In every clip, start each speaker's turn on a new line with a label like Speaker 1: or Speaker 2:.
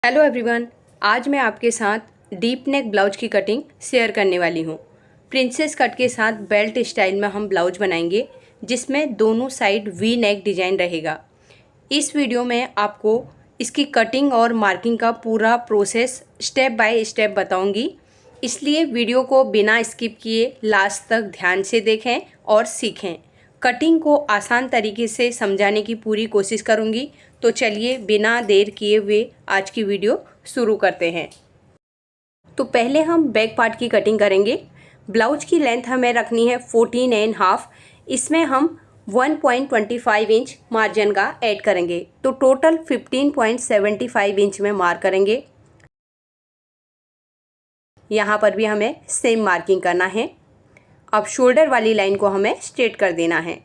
Speaker 1: Hello everyone, आज मैं आपके साथ डीप नेक ब्लाउज की कटिंग शेयर करने वाली हूँ। प्रिंसेस कट के साथ बेल्ट स्टाइल में हम ब्लाउज बनाएंगे, जिसमें दोनों साइड वी नेक डिजाइन रहेगा। इस वीडियो में आपको इसकी कटिंग और मार्किंग का पूरा प्रोसेस स्टेप बाय स्टेप बताऊंगी, इसलिए वीडियो को बिना स्किप किए लास्ट तक ध्यान से देखें और सीखें। कटिंग को आसान तरीके से समझाने की पूरी कोशिश करूंगी। तो चलिए बिना देर किए हुए आज की वीडियो शुरू करते हैं। तो पहले हम बैक पार्ट की कटिंग करेंगे। ब्लाउज की लेंथ हमें रखनी है 14.5। इसमें हम 1.25 इंच मार्जिन का ऐड करेंगे, तो टोटल 15.75 इंच में मार्क करेंगे। यहाँ पर भी हमें सेम मार्किंग करना है। अब शोल्डर वाली लाइन को हमें स्ट्रेट कर देना है।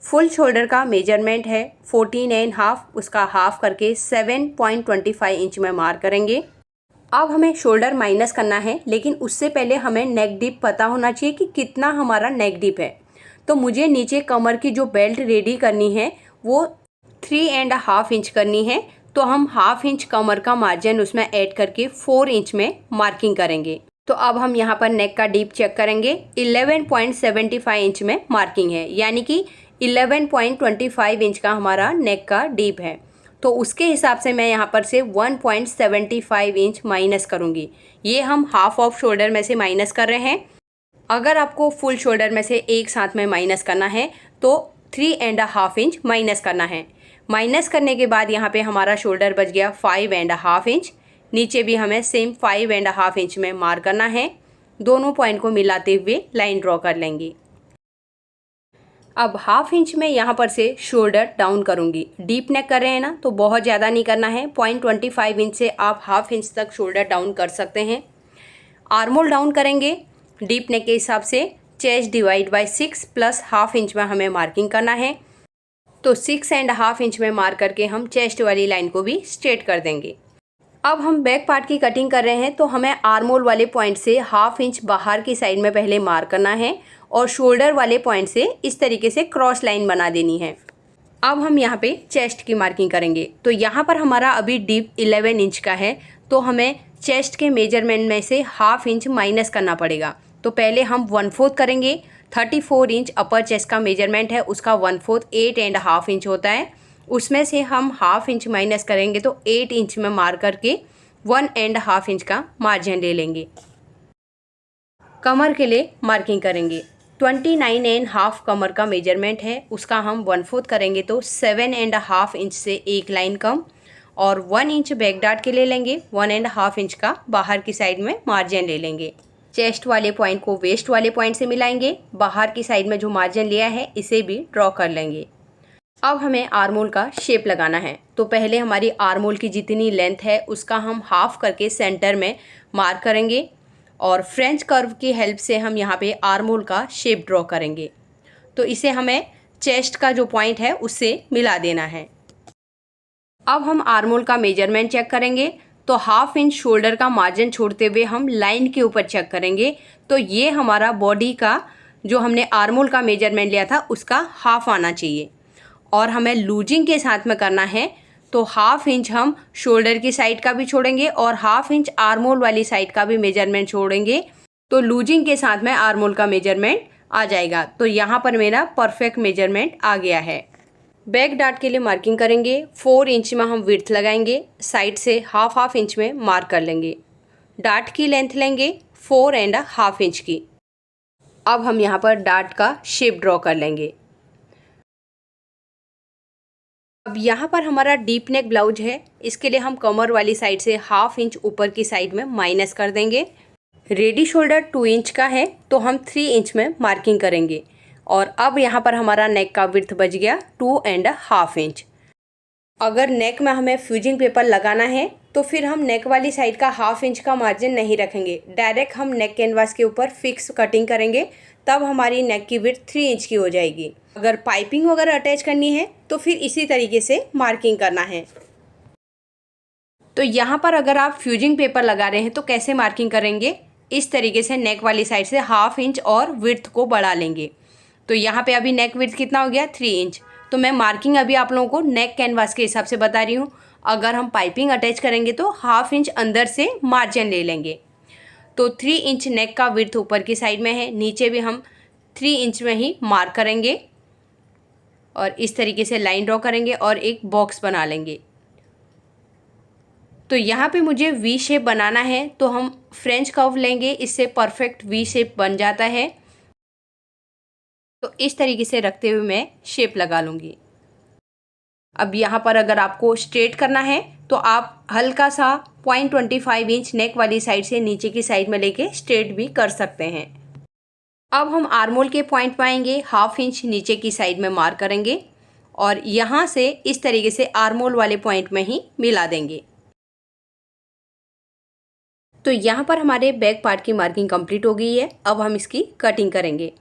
Speaker 1: फुल शोल्डर का मेजरमेंट है 14.5, उसका हाफ करके 7.25 इंच में मार्क करेंगे। अब हमें शोल्डर माइनस करना है, लेकिन उससे पहले हमें नेक डीप पता होना चाहिए कि कितना हमारा नेक डीप है। तो मुझे नीचे कमर की जो बेल्ट रेडी करनी है वो 3.5 इंच करनी है। तो हम हाफ इंच कमर का मार्जिन उसमें ऐड करके 4 इंच में मार्किंग करेंगे। तो अब हम यहाँ पर नेक का डीप चेक करेंगे। 11.75 इंच में मार्किंग है, यानी कि 11.25 इंच का हमारा नेक का डीप है। तो उसके हिसाब से मैं यहाँ पर से 1.75 इंच माइनस करूँगी। ये हम हाफ ऑफ शोल्डर में से माइनस कर रहे हैं। अगर आपको फुल शोल्डर में से एक साथ में माइनस करना है तो 3.5 इंच माइनस करना है। माइनस करने के बाद यहाँ पे हमारा शोल्डर बच गया 5.5 इंच। नीचे भी हमें सेम 5.5 इंच में मार्क करना है। दोनों पॉइंट को मिलाते हुए लाइन ड्रॉ कर लेंगे। अब हाफ इंच में यहाँ पर से शोल्डर डाउन करूँगी। डीप नेक कर रहे हैं ना, तो बहुत ज़्यादा नहीं करना है। 0.25 इंच से आप हाफ इंच तक शोल्डर डाउन कर सकते हैं। आर्मोल डाउन करेंगे डीप नेक के हिसाब से। Chest divide by 6 plus half inch में हमें मार्किंग करना है। तो 6.5 इंच में मार्क करके हम चेस्ट वाली लाइन को भी स्ट्रेट कर देंगे। अब हम बैक पार्ट की कटिंग कर रहे हैं, तो हमें आर्मोल वाले पॉइंट से हाफ इंच बाहर की साइड में पहले मार्क करना है और शोल्डर वाले पॉइंट से इस तरीके से क्रॉस लाइन बना देनी है। अब हम यहाँ पे चेस्ट की मार्किंग करेंगे। तो यहाँ पर हमारा अभी डीप 11 इंच का है, तो हमें चेस्ट के मेजरमेंट में से हाफ इंच माइनस करना पड़ेगा। तो पहले हम 1/4 करेंगे। 34 इंच अपर चेस्ट का मेजरमेंट है, उसका 1/4 8.5 इंच होता है। उसमें से हम हाफ इंच माइनस करेंगे तो 8 इंच में मार्क करके 1.5 इंच का मार्जिन ले लेंगे। कमर के लिए मार्किंग करेंगे। 29.5 कमर का मेजरमेंट है, उसका हम 1/4 करेंगे तो 7.5 इंच से एक लाइन कम। और 1 इंच बैक डार्ट के ले लेंगे। 1.5 इंच का बाहर की साइड में मार्जिन ले लेंगे। चेस्ट वाले पॉइंट को वेस्ट वाले पॉइंट से मिलाएंगे। बाहर की साइड में जो मार्जिन लिया है इसे भी ड्रॉ कर लेंगे। अब हमें आर्मोल का शेप लगाना है। तो पहले हमारी आर्मोल की जितनी लेंथ है उसका हम हाफ करके सेंटर में मार्क करेंगे और फ्रेंच कर्व की हेल्प से हम यहाँ पे आर्मोल का शेप ड्रॉ करेंगे। तो इसे हमें चेस्ट का जो पॉइंट है उससे मिला देना है। अब हम आर्मोल का मेजरमेंट चेक करेंगे। तो हाफ इंच शोल्डर का मार्जिन छोड़ते हुए हम लाइन के ऊपर चेक करेंगे। तो ये हमारा बॉडी का जो हमने आर्मोल का मेजरमेंट लिया था उसका हाफ आना चाहिए। और हमें लूजिंग के साथ में करना है, तो हाफ इंच हम शोल्डर की साइड का भी छोड़ेंगे और हाफ इंच आर्मोल वाली साइड का भी मेजरमेंट छोड़ेंगे। तो लूजिंग के साथ में आर्मोल का मेजरमेंट आ जाएगा। तो यहाँ पर मेरा परफेक्ट मेजरमेंट आ गया है। बैक डार्ट के लिए मार्किंग करेंगे। 4 इंच में हम विड्थ लगाएंगे। साइड से हाफ इंच में मार्क कर लेंगे। डार्ट की लेंथ लेंगे 4.5 इंच की। अब हम यहाँ पर डार्ट का शेप ड्रॉ कर लेंगे। अब यहाँ पर हमारा डीप नेक ब्लाउज है, इसके लिए हम कमर वाली साइड से हाफ इंच ऊपर की साइड में माइनस कर देंगे। रेडी शोल्डर 2 इंच का है, तो हम 3 इंच में मार्किंग करेंगे। और अब यहाँ पर हमारा नेक का विड्थ बच गया 2.5 इंच। अगर नेक में हमें फ्यूजिंग पेपर लगाना है तो फिर हम नेक वाली साइड का हाफ इंच का मार्जिन नहीं रखेंगे, डायरेक्ट हम नेक कैनवास के ऊपर फिक्स कटिंग करेंगे, तब हमारी नेक की विड्थ 3 इंच की हो जाएगी। अगर पाइपिंग वगैरह अटैच करनी है तो फिर इसी तरीके से मार्किंग करना है। तो यहाँ पर अगर आप फ्यूजिंग पेपर लगा रहे हैं तो कैसे मार्किंग करेंगे, इस तरीके से नेक वाली साइड से हाफ इंच और विड्थ को बढ़ा लेंगे। तो यहाँ पे अभी नेक विड्थ कितना हो गया 3 इंच। तो मैं मार्किंग अभी आप लोगों को नेक कैनवास के हिसाब से बता रही हूँ। अगर हम पाइपिंग अटैच करेंगे तो 1/2 इंच अंदर से मार्जिन ले लेंगे। तो 3 इंच नेक का विड्थ ऊपर की साइड में है, नीचे भी हम 3 इंच में ही मार्क करेंगे और इस तरीके से लाइन ड्रॉ करेंगे और एक बॉक्स बना लेंगे। तो यहाँ पे मुझे वी शेप बनाना है, तो हम फ्रेंच कर्व लेंगे, इससे परफेक्ट वी शेप बन जाता है। तो इस तरीके से रखते हुए मैं शेप लगा लूँगी। अब यहाँ पर अगर आपको स्ट्रेट करना है तो आप हल्का सा 0.25 इंच नेक वाली साइड से नीचे की साइड में लेके स्ट्रेट भी कर सकते हैं। अब हम आर्मोल के पॉइंट पे आएंगे, 1/2 इंच नीचे की साइड में मार्क करेंगे और यहाँ से इस तरीके से आर्मोल वाले पॉइंट में ही मिला देंगे। तो यहाँ पर हमारे बैक पार्ट की मार्किंग कंप्लीट हो गई है। अब हम इसकी कटिंग करेंगे।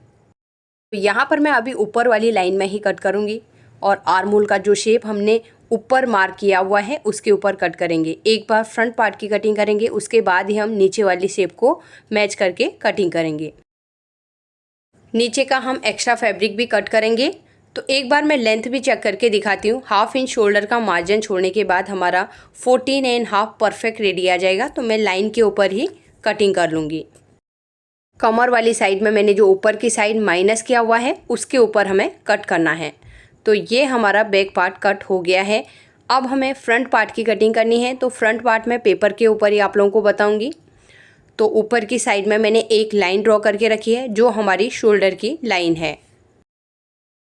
Speaker 1: तो यहाँ पर मैं अभी ऊपर वाली लाइन में ही कट करूँगी और आर्मोल का जो शेप हमने ऊपर मार्क किया हुआ है उसके ऊपर कट करेंगे। एक बार फ्रंट पार्ट की कटिंग करेंगे, उसके बाद ही हम नीचे वाली शेप को मैच करके कटिंग करेंगे। नीचे का हम एक्स्ट्रा फैब्रिक भी कट करेंगे। तो एक बार मैं लेंथ भी चेक करके दिखाती हूँ। 1/2 इंच शोल्डर का मार्जिन छोड़ने के बाद हमारा 14.5 परफेक्ट रेडी आ जाएगा। तो मैं लाइन के ऊपर ही कटिंग कर लूँगी। कमर वाली साइड में मैंने जो ऊपर की साइड माइनस किया हुआ है उसके ऊपर हमें कट करना है। तो ये हमारा बैक पार्ट कट हो गया है। अब हमें फ्रंट पार्ट की कटिंग करनी है। तो फ्रंट पार्ट में पेपर के ऊपर ही आप लोगों को बताऊँगी। तो ऊपर की साइड में मैंने एक लाइन ड्रॉ करके रखी है जो हमारी शोल्डर की लाइन है।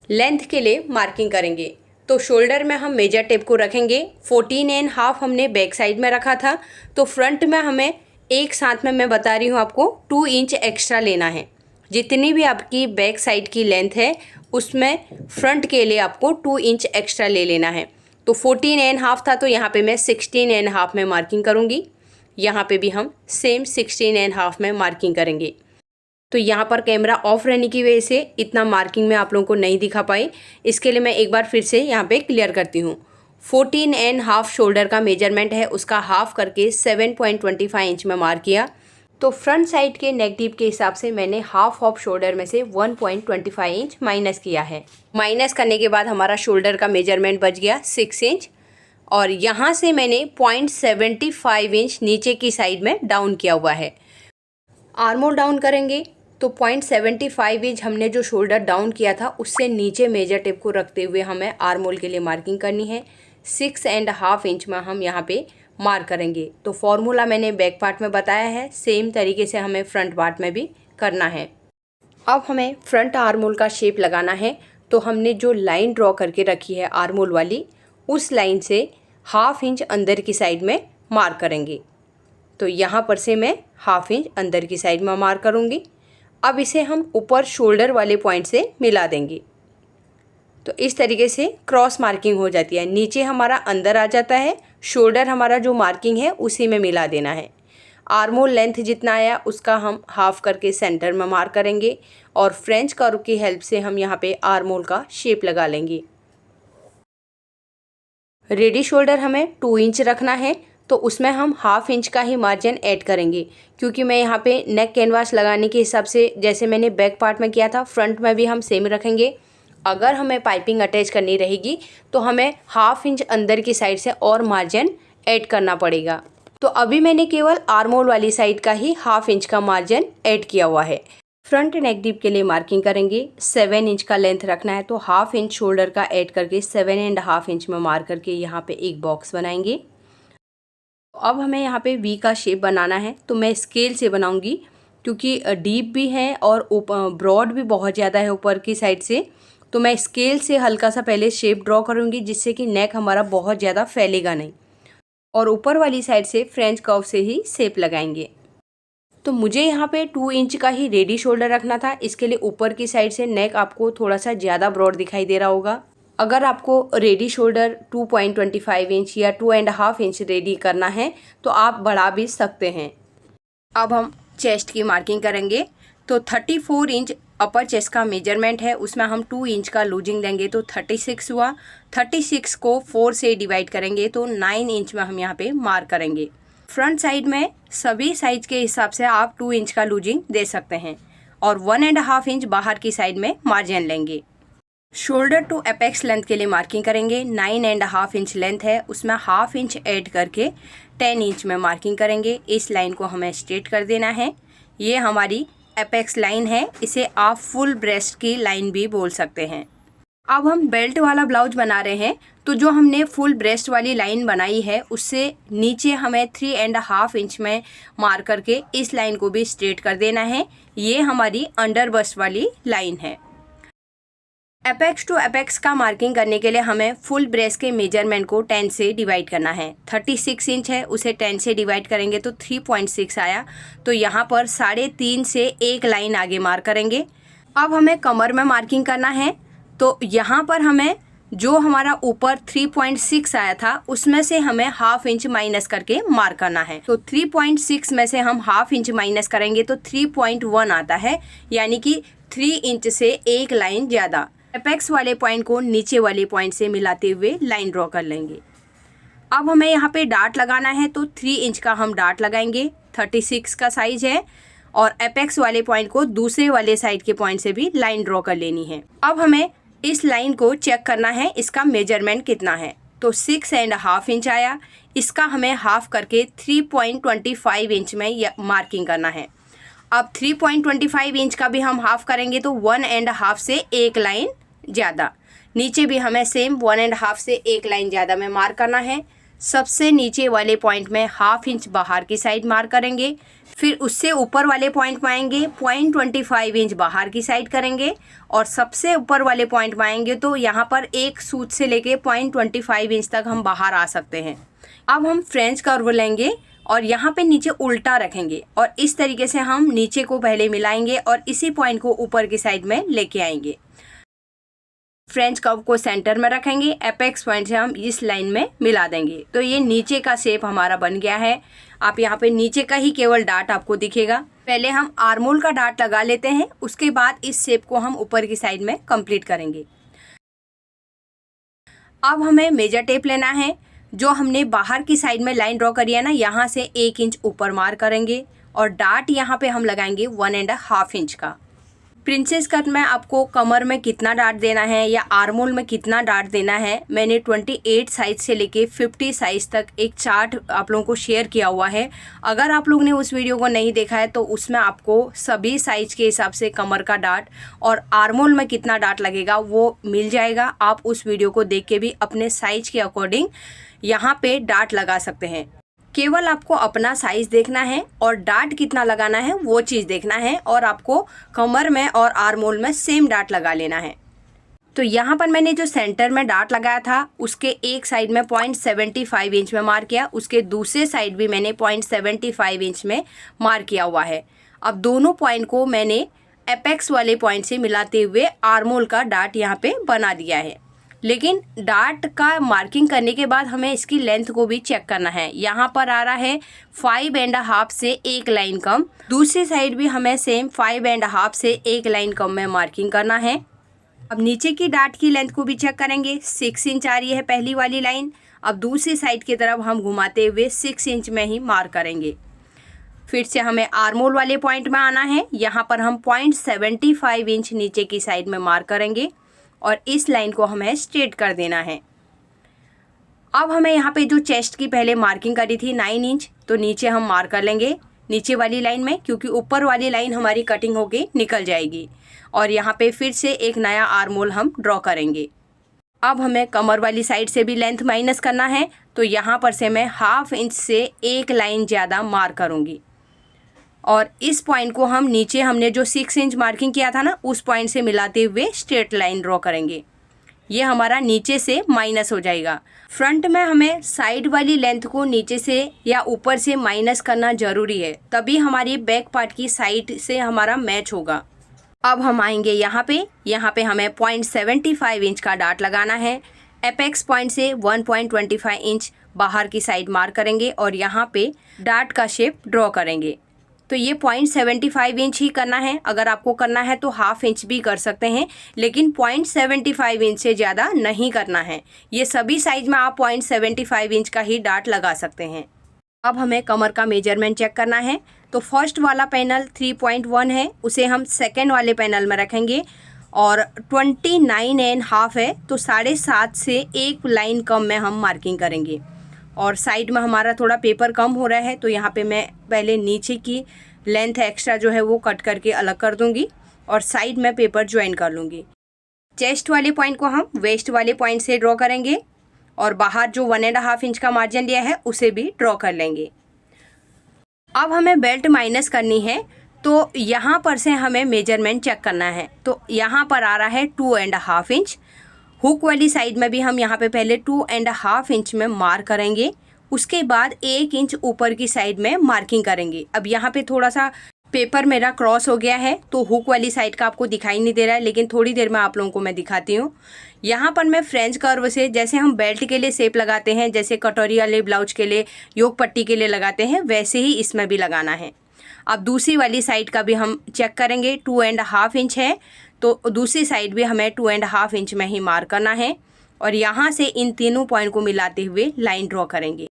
Speaker 1: लेंथ के लिए मार्किंग करेंगे। तो शोल्डर में हम मेजर टेप को रखेंगे। 14.5 हमने बैक साइड में रखा था, तो फ्रंट में हमें एक साथ में मैं बता रही हूँ आपको 2 इंच एक्स्ट्रा लेना है। जितनी भी आपकी बैक साइड की लेंथ है उसमें फ्रंट के लिए आपको 2 इंच एक्स्ट्रा ले लेना है। तो 14.5 था, तो यहाँ पे मैं 16.5 में मार्किंग करूँगी। यहाँ पे भी हम सेम 16.5 में मार्किंग करेंगे। तो यहाँ पर कैमरा ऑफ रहने की वजह से इतना मार्किंग में आप लोगों को नहीं दिखा पाई। इसके लिए मैं एक बार फिर से यहाँ पे क्लियर करती हूँ। 14.5 शोल्डर का मेजरमेंट है, उसका हाफ करके 7.25 इंच में मार्क किया। तो फ्रंट साइड के नेक डीप के हिसाब से मैंने हाफ ऑफ शोल्डर में से 1.25 इंच माइनस किया है। माइनस करने के बाद हमारा शोल्डर का मेजरमेंट बच गया 6 इंच और यहाँ से मैंने 0.75 इंच नीचे की साइड में डाउन किया हुआ है। आर्मोल डाउन करेंगे तो 0.75 इंच हमने जो शोल्डर डाउन किया था उससे नीचे मेजर टेप को रखते हुए हमें आर्मोल के लिए मार्किंग करनी है। 6.5 इंच में हम यहाँ पे मार्क करेंगे। तो फॉर्मूला मैंने बैक पार्ट में बताया है, सेम तरीके से हमें फ्रंट पार्ट में भी करना है। अब हमें फ्रंट आर्मोल का शेप लगाना है। तो हमने जो लाइन ड्रॉ करके रखी है आर्मोल वाली, उस लाइन से 1/2 इंच अंदर की साइड में मार्क करेंगे। तो यहाँ पर से मैं 1/2 इंच अंदर की साइड में मार्क करूँगी। अब इसे हम ऊपर शोल्डर वाले पॉइंट से मिला देंगे। तो इस तरीके से क्रॉस मार्किंग हो जाती है। नीचे हमारा अंदर आ जाता है, शोल्डर हमारा जो मार्किंग है उसी में मिला देना है। आर्मोल लेंथ जितना आया उसका हम हाफ करके सेंटर में मार्क करेंगे और फ्रेंच कर्व की हेल्प से हम यहाँ पे आर्मोल का शेप लगा लेंगे। रेडी शोल्डर हमें 2 इंच रखना है, तो उसमें हम 1/2 इंच का ही मार्जिन ऐड करेंगे, क्योंकि मैं यहाँ पे नेक कैनवास लगाने के हिसाब से जैसे मैंने बैक पार्ट में किया था फ्रंट में भी हम सेम रखेंगे। अगर हमें पाइपिंग अटैच करनी रहेगी तो हमें 1/2 इंच अंदर की साइड से और मार्जिन ऐड करना पड़ेगा। तो अभी मैंने केवल आर्मोल वाली साइड का ही 1/2 इंच का मार्जिन ऐड किया हुआ है। फ्रंट नेक डीप के लिए मार्किंग करेंगे। 7 इंच का लेंथ रखना है, तो 1/2 इंच शोल्डर का ऐड करके 7.5 इंच में मार्क करके यहाँ पे एक बॉक्स बनाएंगे। अब हमें यहाँ पे वी का शेप बनाना है, तो मैं स्केल से बनाऊंगी क्योंकि डीप भी है और ब्रॉड भी बहुत ज़्यादा है ऊपर की साइड से। तो मैं स्केल से हल्का सा पहले शेप ड्रॉ करूँगी जिससे कि नेक हमारा बहुत ज़्यादा फैलेगा नहीं, और ऊपर वाली साइड से फ्रेंच कर्व से ही शेप लगाएंगे। तो मुझे यहाँ पे 2 इंच का ही रेडी शोल्डर रखना था, इसके लिए ऊपर की साइड से नेक आपको थोड़ा सा ज़्यादा ब्रॉड दिखाई दे रहा होगा। अगर आपको रेडी शोल्डर 2.25 इंच या 2.5 इंच रेडी करना है तो आप बढ़ा भी सकते हैं। अब हम चेस्ट की मार्किंग करेंगे। तो 34 इंच अपर चेस्ट का मेजरमेंट है, उसमें हम 2 इंच का लूजिंग देंगे तो 36 हुआ। 36 को 4 से डिवाइड करेंगे तो 9 इंच में हम यहाँ पे मार्क करेंगे। फ्रंट साइड में सभी साइज के हिसाब से आप 2 इंच का लूजिंग दे सकते हैं और 1.5 इंच बाहर की साइड में मार्जिन लेंगे। शोल्डर टू एपेक्स लेंथ के लिए मार्किंग करेंगे। 9.5 इंच लेंथ है, उसमें हाफ इंच ऐड करके 10 इंच में मार्किंग करेंगे। इस लाइन को हमें स्ट्रेट कर देना है। ये हमारी एपेक्स लाइन है, इसे आप फुल ब्रेस्ट की लाइन भी बोल सकते हैं। अब हम बेल्ट वाला ब्लाउज बना रहे हैं, तो जो हमने फुल ब्रेस्ट वाली लाइन बनाई है उससे नीचे हमें 3.5 इंच में मार्क करके इस लाइन को भी स्ट्रेट कर देना है। ये हमारी अंडर बस्ट वाली लाइन है। एपेक्स टू एपेक्स का मार्किंग करने के लिए हमें फुल ब्रेस्ट के मेजरमेंट को 10 से डिवाइड करना है। 36 इंच है, उसे 10 से डिवाइड करेंगे तो 3.6 आया। तो यहाँ पर 3.5 से एक लाइन आगे मार्क करेंगे। अब हमें कमर में मार्किंग करना है, तो यहाँ पर हमें जो हमारा ऊपर 3.6 आया था उसमें से हमें हाफ इंच माइनस करके मार्क करना है। तो 3.6 में से हम हाफ इंच माइनस करेंगे तो 3.1 आता है, यानी कि 3 इंच से एक लाइन ज़्यादा। एपेक्स वाले पॉइंट को नीचे वाले पॉइंट से मिलाते हुए लाइन ड्रॉ कर लेंगे। अब हमें यहाँ पे डार्ट लगाना है, तो 3 इंच का हम डार्ट लगाएंगे। 36 का साइज है और एपेक्स वाले पॉइंट को दूसरे वाले साइड के पॉइंट से भी लाइन ड्रॉ कर लेनी है। अब हमें इस लाइन को चेक करना है, इसका मेजरमेंट कितना है। तो 6.5 इंच आया, इसका हमें हाफ करके 3.25 इंच में मार्किंग करना है। अब 3.25 इंच का भी हम हाफ करेंगे तो 1.5 से एक लाइन ज़्यादा। नीचे भी हमें सेम 1.5 से एक लाइन ज़्यादा में मार्क करना है। सबसे नीचे वाले पॉइंट में हाफ इंच बाहर की साइड मार्क करेंगे, फिर उससे ऊपर वाले पॉइंट में आएंगे 0.25 इंच बाहर की साइड करेंगे, और सबसे ऊपर वाले पॉइंट में आएंगे तो यहाँ पर एक सूत से लेके 0.25 इंच तक हम बाहर आ सकते हैं। अब हम फ्रेंच कर्व लेंगे और यहाँ पे नीचे उल्टा रखेंगे और इस तरीके से हम नीचे को पहले मिलाएंगे और इसी पॉइंट को ऊपर की साइड में लेके आएंगे। फ्रेंच कर्व को सेंटर में रखेंगे, एपेक्स पॉइंट से हम इस लाइन में मिला देंगे। तो ये नीचे का शेप हमारा बन गया है। आप यहाँ पे नीचे का ही केवल डार्ट आपको दिखेगा। पहले हम आर्मोल का डार्ट लगा लेते हैं, उसके बाद इस शेप को हम ऊपर की साइड में कंप्लीट करेंगे। अब हमें मेजर टेप लेना है। जो हमने बाहर की साइड में लाइन ड्रॉ करी है ना, यहाँ से 1 इंच ऊपर मार्क करेंगे और डार्ट यहाँ पे हम लगाएंगे 1.5 इंच का। प्रिंसेस कट में आपको कमर में कितना डार्ट देना है या आर्मोल में कितना डार्ट देना है, मैंने 28 साइज से लेके 50 साइज तक एक चार्ट आप लोगों को शेयर किया हुआ है। अगर आप लोग ने उस वीडियो को नहीं देखा है तो उसमें आपको सभी साइज के हिसाब से कमर का डार्ट और आर्मोल में कितना डार्ट लगेगा वो मिल जाएगा। आप उस वीडियो को देख के भी अपने साइज के अकॉर्डिंग यहाँ पे डार्ट लगा सकते हैं। केवल आपको अपना साइज देखना है और डार्ट कितना लगाना है वो चीज़ देखना है, और आपको कमर में और आर्मोल में सेम डार्ट लगा लेना है। तो यहाँ पर मैंने जो सेंटर में डार्ट लगाया था उसके एक साइड में 0.75 इंच में मार्क किया, उसके दूसरे साइड भी मैंने 0.75 इंच में मार्क किया हुआ है। अब दोनों पॉइंट को मैंने एपेक्स वाले पॉइंट से मिलाते हुए आर्मोल का डार्ट यहाँ पे बना दिया है। लेकिन डार्ट का मार्किंग करने के बाद हमें इसकी लेंथ को भी चेक करना है। यहाँ पर आ रहा है 5.5 से एक लाइन कम, दूसरी साइड भी हमें सेम 5.5 से एक लाइन कम में मार्किंग करना है। अब नीचे की डार्ट की लेंथ को भी चेक करेंगे। 6 इंच आ रही है पहली वाली लाइन। अब दूसरी साइड की तरफ हम घुमाते हुए 6 इंच में ही मार्क करेंगे। फिर से हमें आर्मोल वाले पॉइंट में आना है। यहाँ पर हम 0.75 इंच नीचे की साइड में मार्क करेंगे और इस लाइन को हमें स्ट्रेट कर देना है। अब हमें यहाँ पे जो चेस्ट की पहले मार्किंग करी थी 9 इंच, तो नीचे हम मार्क कर लेंगे नीचे वाली लाइन में, क्योंकि ऊपर वाली लाइन हमारी कटिंग होके निकल जाएगी। और यहाँ पे फिर से एक नया आर्मोल हम ड्रॉ करेंगे। अब हमें कमर वाली साइड से भी लेंथ माइनस करना है, तो यहाँ पर से मैं हाफ इंच से एक लाइन ज़्यादा मार्क करूँगी और इस पॉइंट को हम नीचे हमने जो 6 इंच मार्किंग किया था ना उस पॉइंट से मिलाते हुए स्ट्रेट लाइन ड्रॉ करेंगे। ये हमारा नीचे से माइनस हो जाएगा। फ्रंट में हमें साइड वाली लेंथ को नीचे से या ऊपर से माइनस करना ज़रूरी है, तभी हमारी बैक पार्ट की साइड से हमारा मैच होगा। अब हम आएंगे यहाँ पे हमें 0.75 इंच का डार्ट लगाना है। एपेक्स पॉइंट से 1.25 इंच बाहर की साइड मार्क करेंगे और यहाँ पे डार्ट का शेप ड्रॉ करेंगे। तो ये 0.75 इंच ही करना है। अगर आपको करना है तो हाफ इंच भी कर सकते हैं, लेकिन 0.75 इंच से ज़्यादा नहीं करना है। ये सभी साइज में आप 0.75 इंच का ही डार्ट लगा सकते हैं। अब हमें कमर का मेजरमेंट चेक करना है। तो फर्स्ट वाला पैनल 3.1 है, उसे हम सेकेंड वाले पैनल में रखेंगे और 29.5 है, तो 7.5 से एक लाइन कम में हम मार्किंग करेंगे। और साइड में हमारा थोड़ा पेपर कम हो रहा है, तो यहाँ पे मैं पहले नीचे की लेंथ एक्स्ट्रा जो है वो कट करके अलग कर दूँगी और साइड में पेपर ज्वाइन कर लूँगी। चेस्ट वाले पॉइंट को हम वेस्ट वाले पॉइंट से ड्रॉ करेंगे और बाहर जो 1.5 इंच का मार्जिन लिया है उसे भी ड्रॉ कर लेंगे। अब हमें बेल्ट माइनस करनी है, तो यहाँ पर से हमें मेजरमेंट चेक करना है। तो यहाँ पर आ रहा है 2.5 इंच। हुक वाली साइड में भी हम यहाँ पे पहले 2.5 इंच में मार्क करेंगे, उसके बाद 1 इंच ऊपर की साइड में मार्किंग करेंगे। अब यहाँ पे थोड़ा सा पेपर मेरा क्रॉस हो गया है, तो हुक वाली साइड का आपको दिखाई नहीं दे रहा है, लेकिन थोड़ी देर में आप लोगों को मैं दिखाती हूँ। यहाँ पर मैं फ्रेंच कर्व से, जैसे हम बेल्ट के लिए शेप लगाते हैं, जैसे कटोरी वाले ब्लाउज के लिए, योग पट्टी के लिए लगाते हैं, वैसे ही इसमें भी लगाना है। अब दूसरी वाली साइड का भी हम चेक करेंगे। 2.5 इंच है, तो दूसरी साइड भी हमें 2.5 इंच में ही मार्क करना है और यहाँ से इन तीनों पॉइंट को मिलाते हुए लाइन ड्रॉ करेंगे।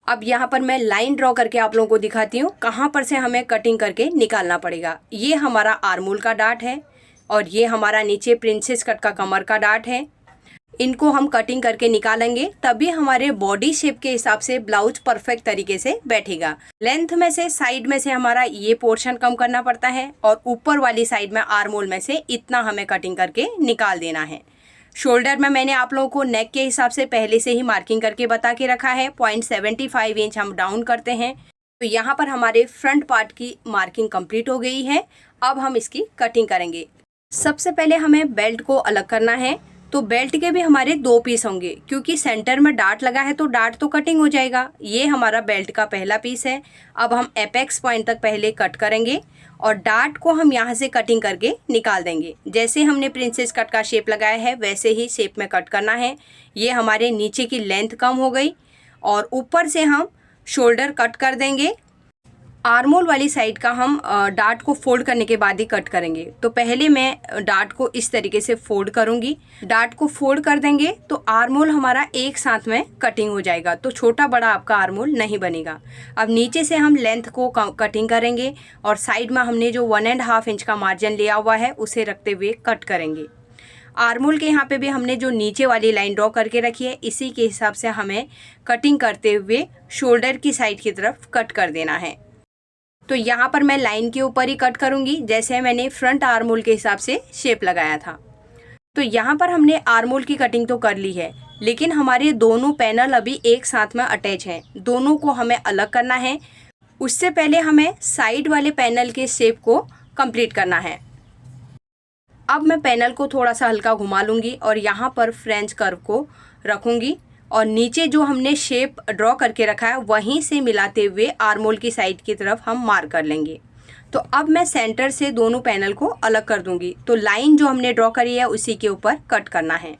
Speaker 1: अब यहाँ पर मैं लाइन ड्रॉ करके आप लोगों को दिखाती हूँ कहाँ पर से हमें कटिंग करके निकालना पड़ेगा। ये हमारा आर्मोल का डार्ट है और ये हमारा नीचे प्रिंसेस कट का कमर का डार्ट है। इनको हम कटिंग करके निकालेंगे, तभी हमारे बॉडी शेप के हिसाब से ब्लाउज परफेक्ट तरीके से बैठेगा। लेंथ में से साइड में से हमारा ये पोर्शन कम करना पड़ता है और ऊपर वाली साइड में आर्मोल में से इतना हमें कटिंग करके निकाल देना है। शोल्डर में मैंने आप लोगों को नेक के हिसाब से पहले से ही मार्किंग करके बता के रखा है। 0.75 इंच हम डाउन करते हैं। तो यहाँ पर हमारे फ्रंट पार्ट की मार्किंग कंप्लीट हो गई है। अब हम इसकी कटिंग करेंगे। सबसे पहले हमें बेल्ट को अलग करना है। तो बेल्ट के भी हमारे 2 पीस होंगे, क्योंकि सेंटर में डार्ट लगा है तो डार्ट तो कटिंग हो जाएगा। ये हमारा बेल्ट का पहला पीस है। अब हम एपेक्स पॉइंट तक पहले कट करेंगे और डार्ट को हम यहाँ से कटिंग करके निकाल देंगे। जैसे हमने प्रिंसेस कट का शेप लगाया है वैसे ही शेप में कट करना है। ये हमारे नीचे की लेंथ कम हो गई और ऊपर से हम शोल्डर कट कर देंगे। आर्मोल वाली साइड का हम डार्ट को फोल्ड करने के बाद ही कट करेंगे। तो पहले मैं डार्ट को इस तरीके से फोल्ड करूंगी। डार्ट को फोल्ड कर देंगे तो आर्मोल हमारा एक साथ में कटिंग हो जाएगा, तो छोटा बड़ा आपका आर्मोल नहीं बनेगा। अब नीचे से हम लेंथ को कटिंग करेंगे और साइड में हमने जो 1.5 इंच का मार्जिन लिया हुआ है उसे रखते हुए कट करेंगे। आर्मोल के यहाँ पे भी हमने जो नीचे वाली लाइन ड्रॉ करके रखी है, इसी के हिसाब से हमें कटिंग करते हुए शोल्डर की साइड की तरफ कट कर देना है। तो यहाँ पर मैं लाइन के ऊपर ही कट करूँगी, जैसे मैंने फ्रंट आर्मोल के हिसाब से शेप लगाया था। तो यहाँ पर हमने आर्मोल की कटिंग तो कर ली है, लेकिन हमारे दोनों पैनल अभी एक साथ में अटैच हैं। दोनों को हमें अलग करना है। उससे पहले हमें साइड वाले पैनल के शेप को कंप्लीट करना है। अब मैं पैनल को थोड़ा सा हल्का घुमा लूँगी और यहाँ पर फ्रेंच कर्व को रखूँगी और नीचे जो हमने शेप ड्रॉ करके रखा है वहीं से मिलाते हुए आर्मोल की साइड की तरफ हम मार्क कर लेंगे। तो अब मैं सेंटर से दोनों पैनल को अलग कर दूंगी। तो लाइन जो हमने ड्रॉ करी है उसी के ऊपर कट करना है।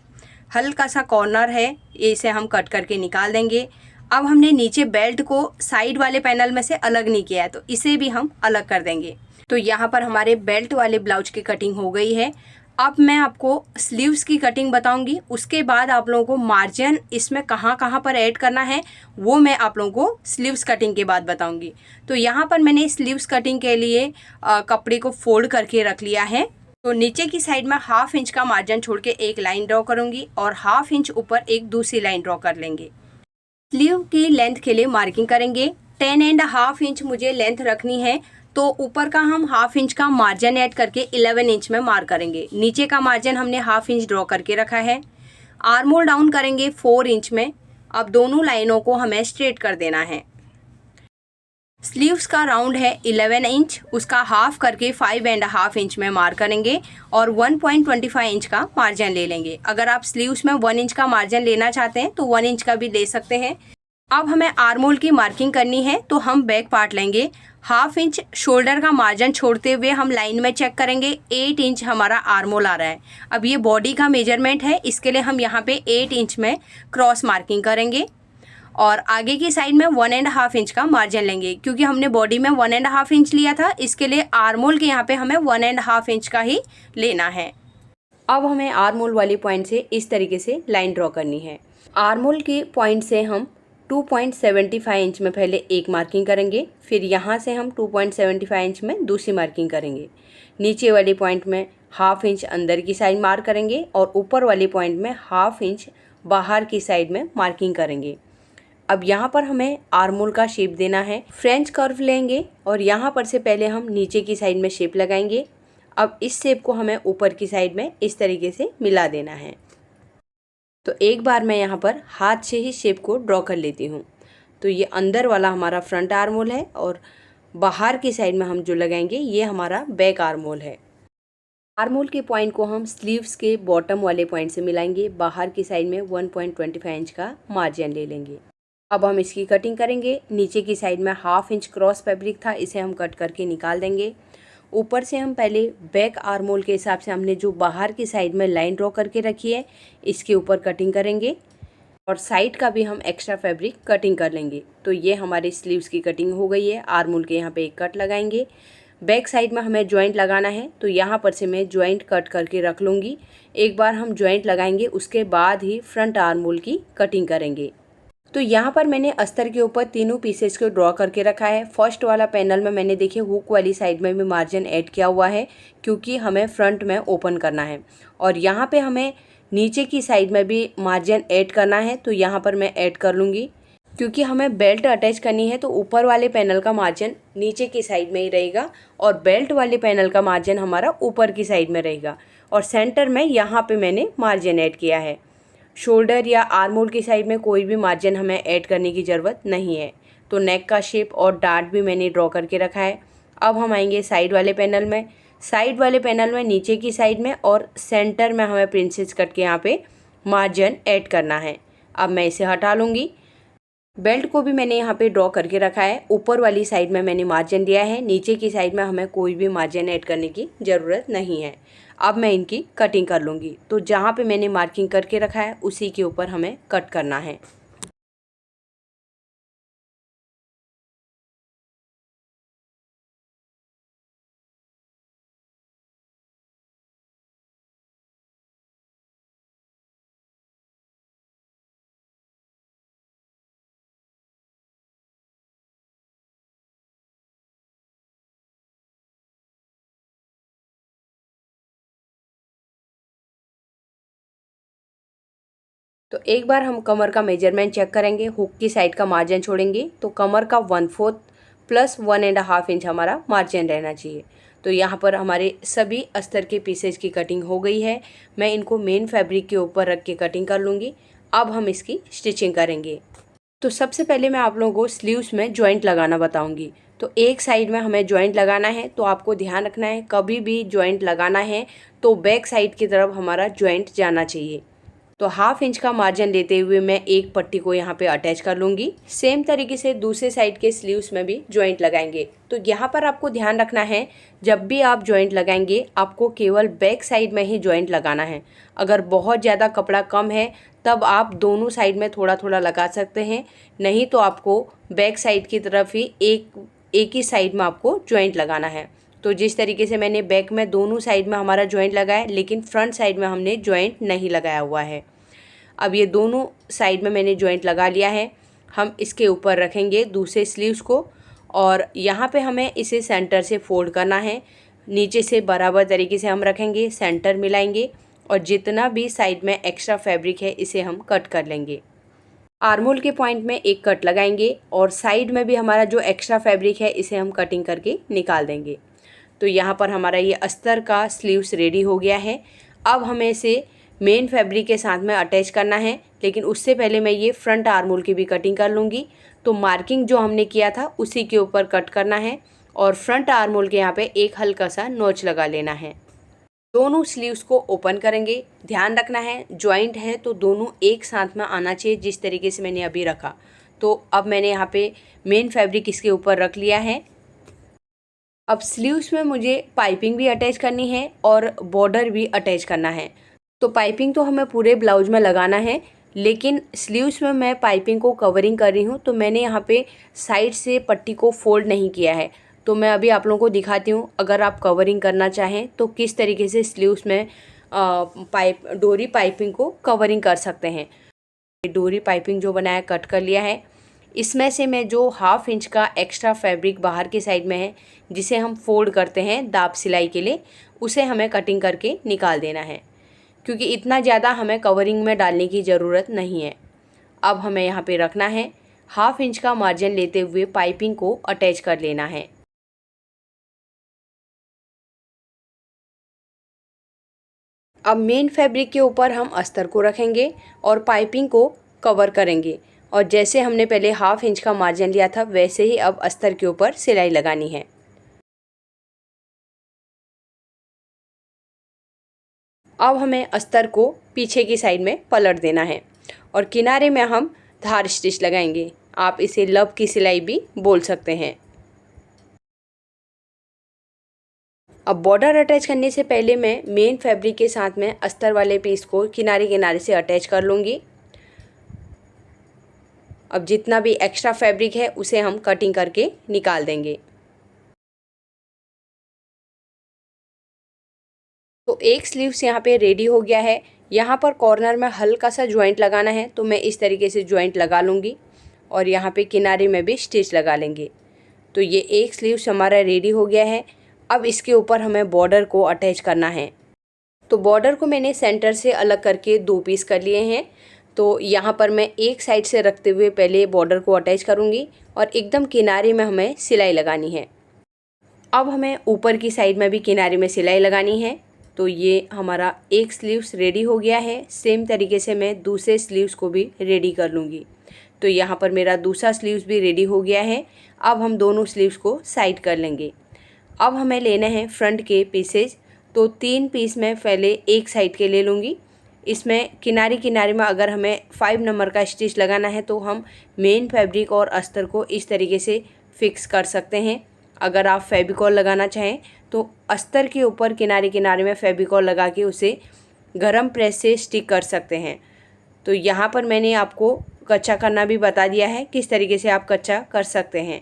Speaker 1: हल्का सा कॉर्नर है, इसे हम कट करके निकाल देंगे। अब हमने नीचे बेल्ट को साइड वाले पैनल में से अलग नहीं किया है, तो इसे भी हम अलग कर देंगे। तो यहाँ पर हमारे बेल्ट वाले ब्लाउज की कटिंग हो गई है। अब मैं आपको स्लीव्स की कटिंग बताऊंगी, उसके बाद आप लोगों को मार्जिन इसमें कहाँ कहाँ पर ऐड करना है वो मैं आप लोगों को स्लीव्स कटिंग के बाद बताऊंगी। तो यहाँ पर मैंने स्लीव्स कटिंग के लिए कपड़े को फोल्ड करके रख लिया है। तो नीचे की साइड में 1/2 इंच का मार्जिन छोड़ के एक लाइन ड्रॉ करूँगी और 1/2 इंच ऊपर एक दूसरी लाइन ड्रॉ कर लेंगे। स्लीव की लेंथ के लिए मार्किंग करेंगे। 10.5 इंच मुझे लेंथ रखनी है, तो ऊपर का हम 1/2 इंच का मार्जिन ऐड करके 11 इंच में मार्क करेंगे। नीचे का मार्जिन हमने 1/2 इंच ड्रॉ करके रखा है। आर्मोल डाउन करेंगे 4 इंच में। अब दोनों लाइनों को हमें स्ट्रेट कर देना है। स्लीव्स का राउंड है 11 इंच, उसका हाफ करके 5.5 इंच में मार्क करेंगे और 1.25 इंच का मार्जिन ले लेंगे। अगर आप स्लीव्स में 1 इंच का मार्जिन लेना चाहते हैं तो 1 इंच का भी ले सकते हैं। अब हमें आर्मोल की मार्किंग करनी है, तो हम बैक पार्ट लेंगे। 1/2 इंच शोल्डर का मार्जिन छोड़ते हुए हम लाइन में चेक करेंगे 8 इंच हमारा आर्मोल आ रहा है। अब ये बॉडी का मेजरमेंट है, इसके लिए हम यहाँ पे 8 इंच में क्रॉस मार्किंग करेंगे और आगे की साइड में 1.5 इंच का मार्जिन लेंगे। क्योंकि हमने बॉडी में 1.5 इंच लिया था, इसके लिए आर्मोल के यहाँ पे हमें 1.5 इंच का ही लेना है। अब हमें आर्मोल वाली पॉइंट से इस तरीके से लाइन ड्रॉ करनी है। आर्मोल की पॉइंट से हम 2.75 इंच में पहले एक मार्किंग करेंगे, फिर यहाँ से हम 2.75 इंच में दूसरी मार्किंग करेंगे। नीचे वाली पॉइंट में हाफ इंच अंदर की साइड मार्क करेंगे और ऊपर वाले पॉइंट में हाफ इंच बाहर की साइड में मार्किंग करेंगे। अब यहाँ पर हमें आर्मोल का शेप देना है। फ्रेंच कर्व लेंगे और यहाँ पर से पहले हम नीचे की साइड में शेप लगाएंगे। अब इस शेप को हमें ऊपर की साइड में इस तरीके से मिला देना है। तो एक बार मैं यहाँ पर हाथ से ही शेप को ड्रॉ कर लेती हूँ। तो ये अंदर वाला हमारा फ्रंट आर्मोल है और बाहर की साइड में हम जो लगाएंगे ये हमारा बैक आर्मोल है। आर्मोल के पॉइंट को हम स्लीव्स के बॉटम वाले पॉइंट से मिलाएंगे। बाहर की साइड में 1.25 इंच का मार्जिन ले लेंगे। अब हम इसकी कटिंग करेंगे। नीचे की साइड में हाफ इंच क्रॉस फैब्रिक था, इसे हम कट करके निकाल देंगे। ऊपर से हम पहले बैक आर्मोल के हिसाब से हमने जो बाहर की साइड में लाइन ड्रॉ करके रखी है इसके ऊपर कटिंग करेंगे और साइड का भी हम एक्स्ट्रा फैब्रिक कटिंग कर लेंगे। तो ये हमारी स्लीव्स की कटिंग हो गई है। आर्मोल के यहाँ पे एक कट लगाएंगे। बैक साइड में हमें जॉइंट लगाना है, तो यहाँ पर से मैं जॉइंट कट करके रख लूँगी। एक बार हम जॉइंट लगाएंगे उसके बाद ही फ्रंट आर्मोल की कटिंग करेंगे। तो यहाँ पर मैंने अस्तर के ऊपर तीनों पीसेस को ड्रॉ करके रखा है। फर्स्ट वाला पैनल में मैंने देखिए हुक वाली साइड में भी मार्जिन ऐड किया हुआ है क्योंकि हमें फ्रंट में ओपन करना है। और यहाँ पे हमें नीचे की साइड में भी मार्जिन ऐड करना है, तो यहाँ पर मैं ऐड कर लूँगी। क्योंकि हमें बेल्ट अटैच करनी है तो ऊपर वाले पैनल का मार्जिन नीचे की साइड में ही रहेगा और बेल्ट वाले पैनल का मार्जिन हमारा ऊपर की साइड में रहेगा। और सेंटर में यहाँ पे मैंने मार्जिन ऐड किया है। शोल्डर या आर्मोल की साइड में कोई भी मार्जिन हमें ऐड करने की ज़रूरत नहीं है। तो नेक का शेप और डार्ट भी मैंने ड्रॉ करके रखा है। अब हम आएंगे साइड वाले पैनल में। साइड वाले पैनल में नीचे की साइड में और सेंटर में हमें प्रिंसेस कट के यहाँ पे मार्जिन ऐड करना है। अब मैं इसे हटा लूँगी। बेल्ट को भी मैंने यहाँ पे ड्रॉ करके रखा है। ऊपर वाली साइड में मैंने मार्जिन दिया है, नीचे की साइड में हमें कोई भी मार्जिन ऐड करने की ज़रूरत नहीं है। अब मैं इनकी कटिंग कर लूँगी। तो जहाँ पे मैंने मार्किंग करके रखा है उसी के ऊपर हमें कट करना है। तो एक बार हम कमर का मेजरमेंट चेक करेंगे। हुक की साइड का मार्जिन छोड़ेंगे तो कमर का 1/4 प्लस 1.5 इंच हमारा मार्जिन रहना चाहिए। तो यहाँ पर हमारे सभी अस्तर के पीसेज की कटिंग हो गई है। मैं इनको मेन फैब्रिक के ऊपर रख के कटिंग कर लूँगी। अब हम इसकी स्टिचिंग करेंगे। तो सबसे पहले मैं आप लोगों को स्लीव्स में जॉइंट लगाना बताऊंगी। तो एक साइड में हमें जॉइंट लगाना है, तो आपको ध्यान रखना है कभी भी जॉइंट लगाना है तो बैक साइड की तरफ हमारा जॉइंट जाना चाहिए। तो हाफ इंच का मार्जिन लेते हुए मैं एक पट्टी को यहाँ पे अटैच कर लूँगी। सेम तरीके से दूसरे साइड के स्लीव्स में भी जॉइंट लगाएंगे। तो यहाँ पर आपको ध्यान रखना है जब भी आप जॉइंट लगाएंगे आपको केवल बैक साइड में ही जॉइंट लगाना है। अगर बहुत ज़्यादा कपड़ा कम है तब आप दोनों साइड में थोड़ा थोड़ा लगा सकते हैं, नहीं तो आपको बैक साइड की तरफ ही एक ही साइड में आपको जॉइंट लगाना है। तो जिस तरीके से मैंने बैक में दोनों साइड में हमारा जॉइंट लगाया लेकिन फ्रंट साइड में हमने जॉइंट नहीं लगाया हुआ है। अब ये दोनों साइड में मैंने जॉइंट लगा लिया है। हम इसके ऊपर रखेंगे दूसरे स्लीव्स को और यहाँ पे हमें इसे सेंटर से फोल्ड करना है। नीचे से बराबर तरीके से हम रखेंगे, सेंटर मिलाएंगे और जितना भी साइड में एक्स्ट्रा फैब्रिक है इसे हम कट कर लेंगे। आर्मोल के पॉइंट में एक कट लगाएंगे और साइड में भी हमारा जो एक्स्ट्रा फैब्रिक है इसे हम कटिंग करके निकाल देंगे। तो यहाँ पर हमारा ये अस्तर का स्लीव्स रेडी हो गया है। अब हमें इसे मेन फैब्रिक के साथ में अटैच करना है, लेकिन उससे पहले मैं ये फ्रंट आर्मोल की भी कटिंग कर लूँगी। तो मार्किंग जो हमने किया था उसी के ऊपर कट करना है और फ्रंट आर्मोल के यहाँ पे एक हल्का सा नोच लगा लेना है। दोनों स्लीव्स को ओपन करेंगे। ध्यान रखना है जॉइंट है तो दोनों एक साथ में आना चाहिए, जिस तरीके से मैंने अभी रखा। तो अब मैंने यहाँ पे मेन फैब्रिक इसके ऊपर रख लिया है। अब स्लीव्स में मुझे पाइपिंग भी अटैच करनी है और बॉर्डर भी अटैच करना है। तो पाइपिंग तो हमें पूरे ब्लाउज में लगाना है, लेकिन स्लीव्स में मैं पाइपिंग को कवरिंग कर रही हूँ तो मैंने यहाँ पे साइड से पट्टी को फोल्ड नहीं किया है। तो मैं अभी आप लोगों को दिखाती हूँ अगर आप कवरिंग करना चाहें तो किस तरीके से स्लीव्स में डोरी पाइपिंग को कवरिंग कर सकते हैं। डोरी पाइपिंग जो बनाया कट कर लिया है। इसमें से मैं जो हाफ इंच का एक्स्ट्रा फैब्रिक बाहर की साइड में है जिसे हम फोल्ड करते हैं दाब सिलाई के लिए, उसे हमें कटिंग करके निकाल देना है, क्योंकि इतना ज़्यादा हमें कवरिंग में डालने की ज़रूरत नहीं है। अब हमें यहाँ पे रखना है, 1/2 इंच का मार्जिन लेते हुए पाइपिंग को अटैच कर लेना है। अब मेन फैब्रिक के ऊपर हम अस्तर को रखेंगे और पाइपिंग को कवर करेंगे, और जैसे हमने पहले 1/2 इंच का मार्जिन लिया था वैसे ही अब अस्तर के ऊपर सिलाई लगानी है। अब हमें अस्तर को पीछे की साइड में पलट देना है और किनारे में हम धार स्टिच लगाएंगे। आप इसे लब की सिलाई भी बोल सकते हैं। अब बॉर्डर अटैच करने से पहले मैं मेन फैब्रिक के साथ में अस्तर वाले पीस को किनारे किनारे से अटैच कर लूँगी। अब जितना भी एक्स्ट्रा फैब्रिक है उसे हम कटिंग करके निकाल देंगे। तो एक स्लीव्स यहाँ पे रेडी हो गया है। यहाँ पर कॉर्नर में हल्का सा जॉइंट लगाना है, तो मैं इस तरीके से जॉइंट लगा लूँगी और यहाँ पे किनारे में भी स्टिच लगा लेंगे। तो ये एक स्लीव्स हमारा रेडी हो गया है। अब इसके ऊपर हमें बॉर्डर को अटैच करना है। तो बॉर्डर को मैंने सेंटर से अलग करके 2 पीस कर लिए हैं। तो यहाँ पर मैं एक साइड से रखते हुए पहले बॉर्डर को अटैच करूँगी और एकदम किनारे में हमें सिलाई लगानी है। अब हमें ऊपर की साइड में भी किनारे में सिलाई लगानी है। तो ये हमारा एक स्लीव्स रेडी हो गया है। सेम तरीके से मैं दूसरे स्लीव्स को भी रेडी कर लूँगी। तो यहाँ पर मेरा दूसरा स्लीव्स भी रेडी हो गया है। अब हम दोनों स्लीव्स को साइड कर लेंगे। अब हमें लेना है फ्रंट के पीसेज। तो 3 पीस मैं पहले एक साइड के ले लूँगी। इसमें किनारे किनारे में अगर हमें 5 नंबर का स्टिच लगाना है तो हम मेन फैब्रिक और अस्तर को इस तरीके से फिक्स कर सकते हैं। अगर आप फेविकॉल लगाना चाहें तो अस्तर के ऊपर किनारे किनारे में फेविकॉल लगा के उसे गरम प्रेस से स्टिक कर सकते हैं। तो यहाँ पर मैंने आपको कच्चा करना भी बता दिया है, किस तरीके से आप कच्चा कर सकते हैं।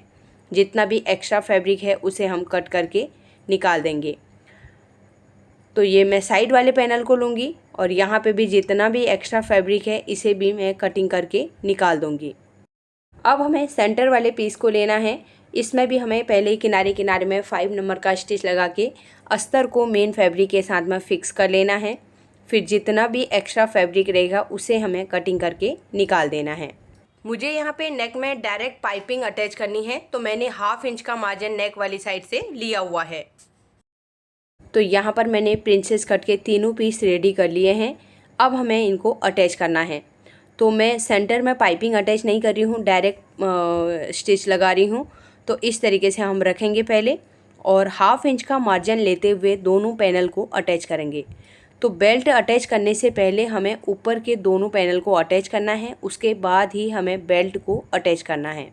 Speaker 1: जितना भी एक्स्ट्रा फैब्रिक है उसे हम कट करके निकाल देंगे। तो ये मैं साइड वाले पैनल को लूँगी और यहाँ पे भी जितना भी एक्स्ट्रा फैब्रिक है इसे भी मैं कटिंग करके निकाल दूँगी। अब हमें सेंटर वाले पीस को लेना है। इसमें भी हमें पहले ही किनारे किनारे में 5 नंबर का स्टिच लगा के अस्तर को मेन फैब्रिक के साथ में फिक्स कर लेना है। फिर जितना भी एक्स्ट्रा फैब्रिक रहेगा उसे हमें कटिंग करके निकाल देना है। मुझे यहाँ पे नेक में डायरेक्ट पाइपिंग अटैच करनी है, तो मैंने 1/2 इंच का मार्जिन नेक वाली साइड से लिया हुआ है। तो यहाँ पर मैंने प्रिंसेस कट के तीनों पीस रेडी कर लिए हैं। अब हमें इनको अटैच करना है। तो मैं सेंटर में पाइपिंग अटैच नहीं कर रही हूँ, डायरेक्ट स्टिच लगा रही हूँ। तो इस तरीके से हम रखेंगे पहले और 1/2 इंच का मार्जिन लेते हुए दोनों पैनल को अटैच करेंगे। तो बेल्ट अटैच करने से पहले हमें ऊपर के दोनों पैनल को अटैच करना है, उसके बाद ही हमें बेल्ट को अटैच करना है।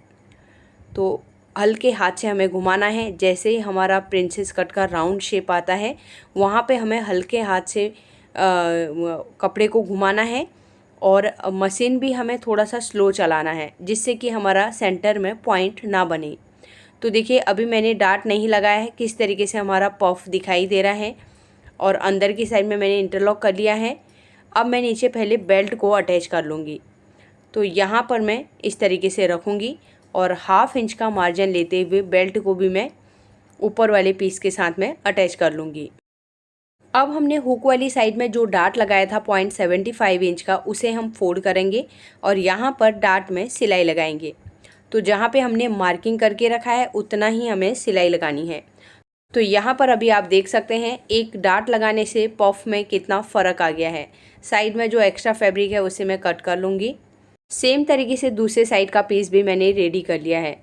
Speaker 1: तो हल्के हाथ से हमें घुमाना है। जैसे ही हमारा प्रिंसेस कट का राउंड शेप आता है वहाँ पे हमें हल्के हाथ से कपड़े को घुमाना है और मशीन भी हमें थोड़ा सा स्लो चलाना है, जिससे कि हमारा सेंटर में पॉइंट ना बने। तो देखिए अभी मैंने डार्ट नहीं लगाया है, किस तरीके से हमारा पफ दिखाई दे रहा है और अंदर की साइड में मैंने इंटरलॉक कर लिया है। अब मैं नीचे पहले बेल्ट को अटैच कर लूँगी। तो यहाँ पर मैं इस तरीके से रखूँगी और 1/2 इंच का मार्जिन लेते हुए बेल्ट को भी मैं ऊपर वाले पीस के साथ में अटैच कर लूँगी। अब हमने हुक वाली साइड में जो डार्ट लगाया था 0.75 इंच का, उसे हम फोल्ड करेंगे और यहाँ पर डार्ट में सिलाई लगाएंगे। तो जहाँ पे हमने मार्किंग करके रखा है उतना ही हमें सिलाई लगानी है। तो यहाँ पर अभी आप देख सकते हैं एक डार्ट लगाने से पफ में कितना फ़र्क आ गया है। साइड में जो एक्स्ट्रा फैब्रिक है उसे मैं कट कर लूँगी। सेम तरीके से दूसरे साइड का पीस भी मैंने रेडी कर लिया है।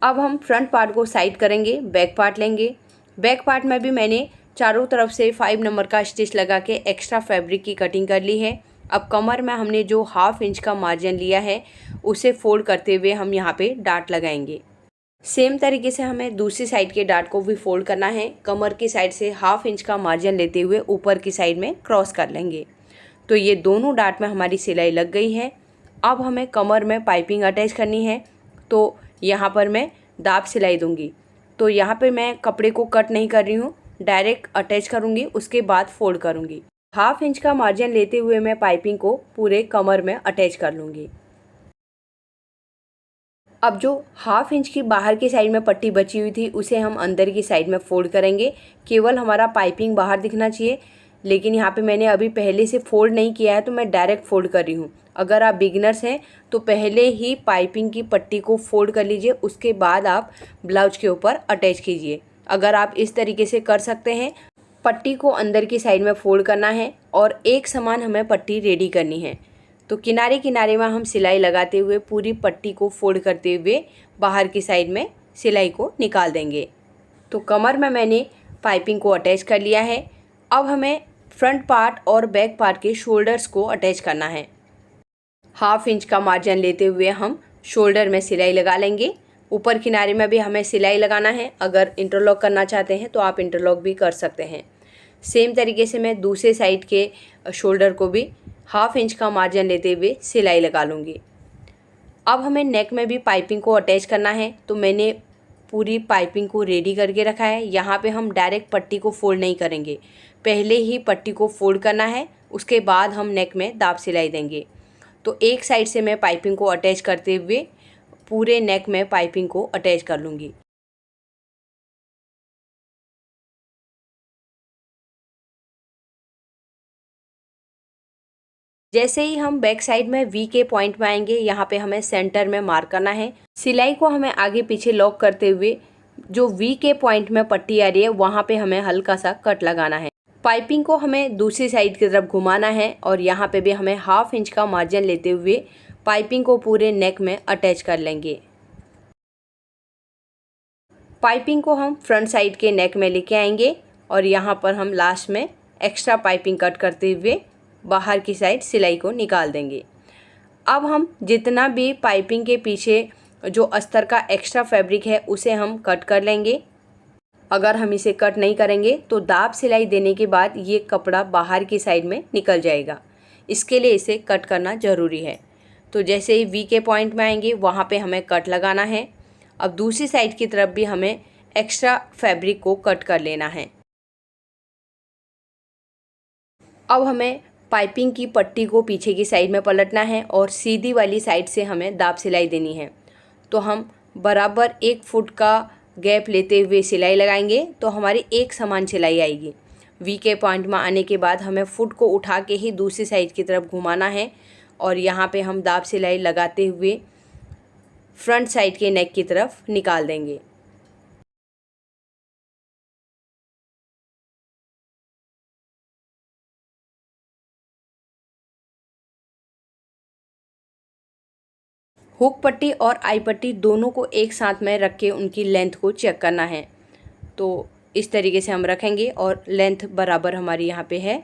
Speaker 1: अब हम फ्रंट पार्ट को साइड करेंगे, बैक पार्ट लेंगे। बैक पार्ट में भी मैंने चारों तरफ से 5 नंबर का स्टिच लगा के एक्स्ट्रा फैब्रिक की कटिंग कर ली है। अब कमर में हमने जो 1/2 इंच का मार्जिन लिया है उसे फोल्ड करते हुए हम यहाँ पे डार्ट लगाएंगे। सेम तरीके से हमें दूसरी साइड के डार्ट को भी फोल्ड करना है। कमर की साइड से 1/2 इंच का मार्जिन लेते हुए ऊपर की साइड में क्रॉस कर लेंगे। तो ये दोनों डार्ट में हमारी सिलाई लग गई है। अब हमें कमर में पाइपिंग अटैच करनी है, तो यहाँ पर मैं दाब सिलाई दूँगी। तो यहाँ पे मैं कपड़े को कट नहीं कर रही हूँ, डायरेक्ट अटैच करूँगी, उसके बाद फोल्ड करूँगी। 1/2 इंच का मार्जिन लेते हुए मैं पाइपिंग को पूरे कमर में अटैच कर लूँगी। अब जो हाफ इंच की बाहर की साइड में पट्टी बची हुई थी उसे हम अंदर की साइड में फोल्ड करेंगे। केवल हमारा पाइपिंग बाहर दिखना चाहिए, लेकिन यहाँ पे मैंने अभी पहले से फोल्ड नहीं किया है तो मैं डायरेक्ट फोल्ड कर रही हूँ। अगर आप बिगिनर्स हैं तो पहले ही पाइपिंग की पट्टी को फोल्ड कर लीजिए, उसके बाद आप ब्लाउज के ऊपर अटैच कीजिए। अगर आप इस तरीके से कर सकते हैं, पट्टी को अंदर की साइड में फोल्ड करना है और एक समान हमें पट्टी रेडी करनी है। तो किनारे किनारे में हम सिलाई लगाते हुए पूरी पट्टी को फोल्ड करते हुए बाहर की साइड में सिलाई को निकाल देंगे। तो कमर में मैंने पाइपिंग को अटैच कर लिया है। अब हमें फ्रंट पार्ट और बैक पार्ट के शोल्डर्स को अटैच करना है। हाफ इंच का मार्जिन लेते हुए हम शोल्डर में सिलाई लगा लेंगे। ऊपर किनारे में भी हमें सिलाई लगाना है। अगर इंटरलॉक करना चाहते हैं तो आप इंटरलॉक भी कर सकते हैं। सेम तरीके से मैं दूसरे साइड के शोल्डर को भी हाफ इंच का मार्जिन लेते हुए सिलाई लगा लूँगी। अब हमें नेक में भी पाइपिंग को अटैच करना है, तो मैंने पूरी पाइपिंग को रेडी करके रखा है। यहाँ पे हम डायरेक्ट पट्टी को फोल्ड नहीं करेंगे, पहले ही पट्टी को फोल्ड करना है, उसके बाद हम नेक में दाब सिलाई देंगे। तो एक साइड से मैं पाइपिंग को अटैच करते हुए पूरे नेक में पाइपिंग को अटैच कर लूँगी। जैसे ही हम बैक साइड में वी के पॉइंट में आएंगे, यहाँ पे हमें सेंटर में मार्क करना है। सिलाई को हमें आगे पीछे लॉक करते हुए जो वी के पॉइंट में पट्टी आ रही है वहाँ पे हमें हल्का सा कट लगाना है। पाइपिंग को हमें दूसरी साइड की तरफ घुमाना है और यहाँ पे भी हमें हाफ इंच का मार्जिन लेते हुए पाइपिंग को पूरे नेक में अटैच कर लेंगे। पाइपिंग को हम फ्रंट साइड के नेक में लेके आएंगे और यहाँ पर हम लास्ट में एक्स्ट्रा पाइपिंग कट करते हुए बाहर की साइड सिलाई को निकाल देंगे। अब हम जितना भी पाइपिंग के पीछे जो अस्तर का एक्स्ट्रा फैब्रिक है उसे हम कट कर लेंगे। अगर हम इसे कट नहीं करेंगे तो दाब सिलाई देने के बाद ये कपड़ा बाहर की साइड में निकल जाएगा। इसके लिए इसे कट करना ज़रूरी है। तो जैसे ही वी के पॉइंट में आएंगे वहाँ पे हमें कट लगाना है। अब दूसरी साइड की तरफ भी हमें एक्स्ट्रा फैब्रिक को कट कर लेना है। अब हमें पाइपिंग की पट्टी को पीछे की साइड में पलटना है और सीधी वाली साइड से हमें दाब सिलाई देनी है। तो हम बराबर 1 फुट का गैप लेते हुए सिलाई लगाएंगे तो हमारी एक समान सिलाई आएगी। वी के पॉइंट में आने के बाद हमें फुट को उठा के ही दूसरी साइड की तरफ घुमाना है और यहाँ पे हम दाब सिलाई लगाते हुए फ्रंट साइड के नेक की तरफ निकाल देंगे। हुक पट्टी और आई पट्टी दोनों को एक साथ में रख के उनकी लेंथ को चेक करना है। तो इस तरीके से हम रखेंगे और लेंथ बराबर हमारी यहाँ पे है।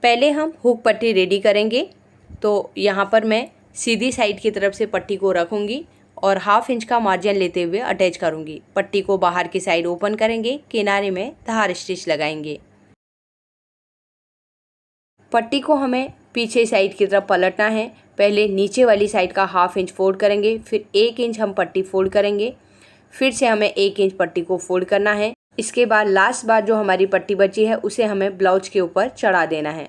Speaker 1: पहले हम हुक पट्टी रेडी करेंगे। तो यहाँ पर मैं सीधी साइड की तरफ से पट्टी को रखूँगी और हाफ इंच का मार्जिन लेते हुए अटैच करूँगी। पट्टी को बाहर की साइड ओपन करेंगे, किनारे में धार स्टिच लगाएंगे। पट्टी को हमें पीछे साइड की तरफ पलटना है। पहले नीचे वाली साइड का हाफ इंच फोल्ड करेंगे, फिर 1 इंच हम पट्टी फोल्ड करेंगे, फिर से हमें 1 इंच पट्टी को फोल्ड करना है। इसके बाद लास्ट बार जो हमारी पट्टी बची है उसे हमें ब्लाउज के ऊपर चढ़ा देना है।